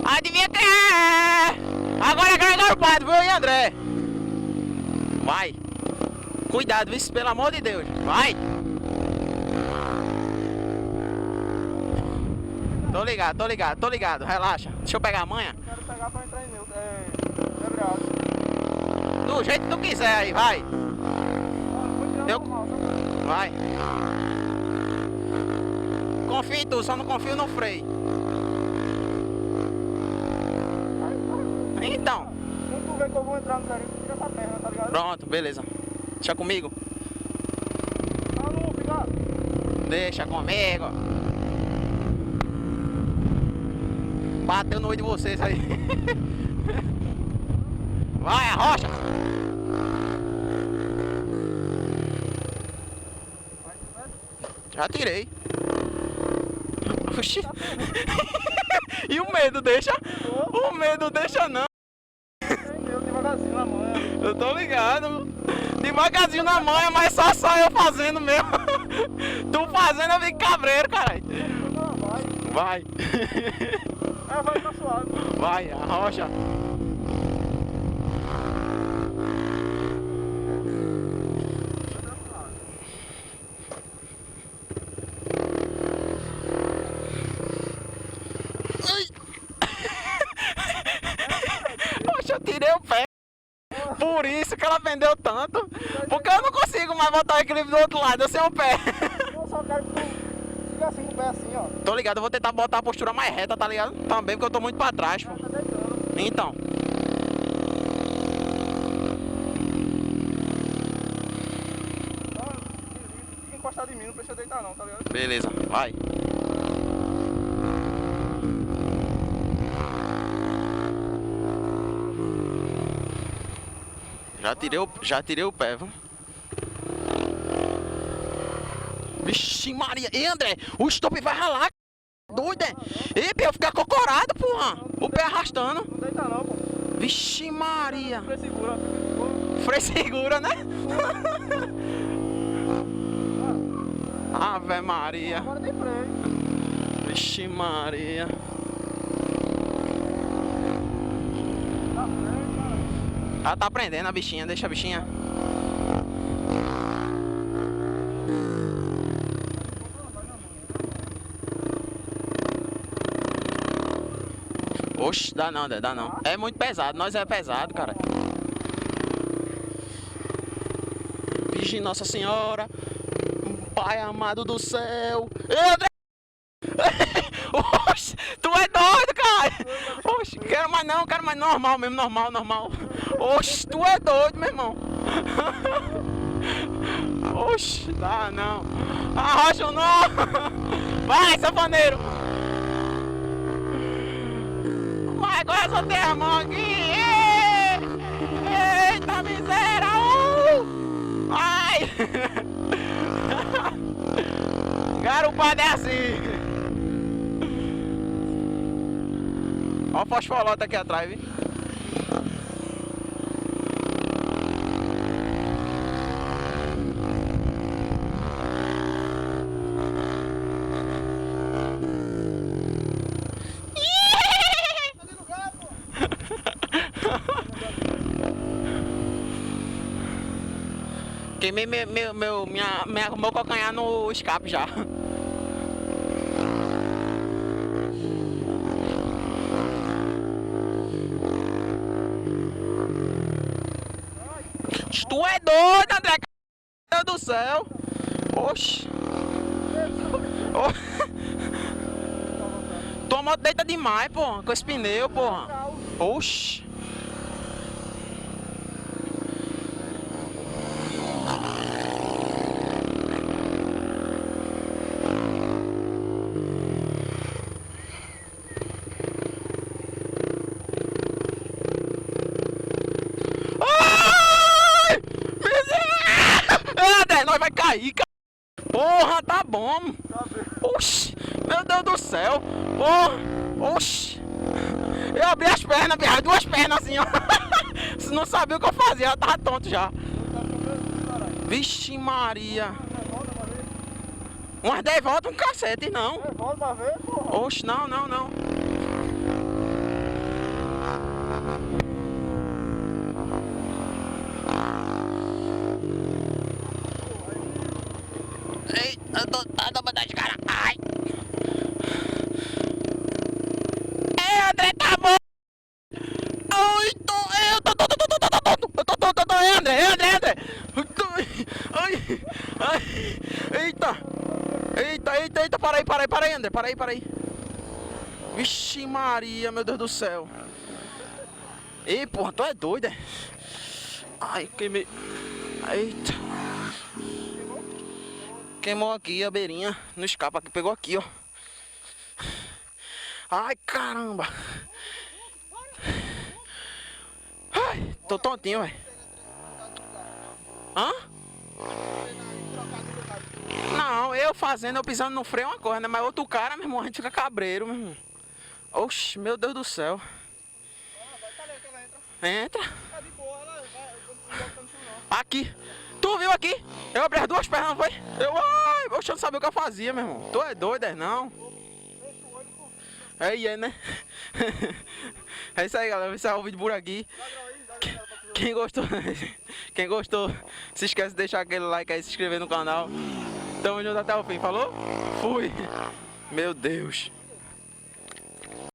Adivinha quem é? Agora é Gregório, viu aí, André? Vai. Cuidado, viu? Pelo amor de Deus. Vai. Tô ligado. Relaxa. Deixa eu pegar a manha. Quero pegar pra entrar em neutro. Debreado. Do jeito que tu quiser aí, vai. Vai. Confia em tu, só não confio no freio. Então. Quando tu vê que eu vou entrar no carinho, tu tira essa perna, tá ligado? Pronto, beleza. Deixa comigo. Ah, não, fica. Deixa comigo. Bateu no olho de vocês aí. Vai, arrocha. Já tirei. Oxi. E o medo deixa? O medo deixa não. Eu devagarzinho na manha. Eu tô ligado. Devagarzinho na manha, mas só eu fazendo mesmo. Tu fazendo, eu fico cabreiro, caralho. Vai. Vai ficar suave. Vai, arrocha. Poxa, eu tirei o pé. Por isso que ela pendeu tanto. Porque eu não consigo mais botar o equilíbrio do outro lado, eu sem o pé. Eu só quero que tu fique assim com o pé assim, ó. Tô ligado, eu vou tentar botar a postura mais reta, tá ligado? Também, porque eu tô muito pra trás, pô. Tá deitando. Então. Fica encostado em mim, não precisa deitar não, tá ligado? Beleza, vai. Já tirei o pé, viu? Vixe Maria. Ei, André, o stop vai ralar. Doido, é? Ei, pra eu ficar cocorado, porra. O pé arrastando. Não deita não, pô. Vixe Maria. Freio segura. Freio segura, né? Ave Maria. Agora tem freio. Vixe Maria. Tá freio, cara. Ela tá prendendo a bichinha, deixa a bichinha. Oxe, dá não, dá não. É muito pesado, nós é pesado, cara. Virgem Nossa Senhora, Pai amado do céu. Ei, André! Oxe, tu é doido, cara! Oxe, quero mais não, normal mesmo, normal. Oxe, tu é doido, meu irmão. Oxe, dá não. Arrocha não! Vai, safaneiro! Vai, agora só tem a mão aqui! Eita miséria! Vai! Garupado é assim! Olha o fosfolota aqui atrás, viu? Queimei meu calcanhar no escape já. Tu é doido, André? Meu Deus do céu. Oxi. Tua moto deita demais, pô. Com esse pneu, porra. Oxi. Nós vai cair, cara. Porra, tá bom. Oxi, meu Deus do céu. Porra, oxi. Eu abri as pernas, viado, duas pernas assim, ó. Você não sabia o que eu fazia, eu tava tonto já. Vixe Maria. Umas 10 voltas, um cacete, não. 10 voltas pra ver, porra. Oxe, não, não, não. Ei, eu tô mandando de cara. Ai. Ei, André, tá bom. Ai, André. Ai. Eita, para aí, André, para aí. Vixe Maria, meu Deus do céu. Ei, porra, tu é doida? Ai, queimei. Eita. Queimou aqui a beirinha, no escape aqui, pegou aqui, ó. Ai, caramba. Ai, tô tontinho, velho. Hã? Não, eu fazendo, eu pisando no freio é uma coisa, né? Mas outro cara, meu irmão, a gente fica cabreiro, meu irmão. Oxe, meu Deus do céu. Entra. Tá de boa, ela vai. Aqui. Tu viu aqui? Eu abri as duas pernas, não foi? Oxe, eu não sabia o que eu fazia, meu irmão. Tu é doido, é não? É, né? É isso aí, galera. Vou encerrar o vídeo por aqui. Quem gostou, se esquece de deixar aquele like aí, se inscrever no canal. Tamo junto até o fim, falou? Fui! Meu Deus!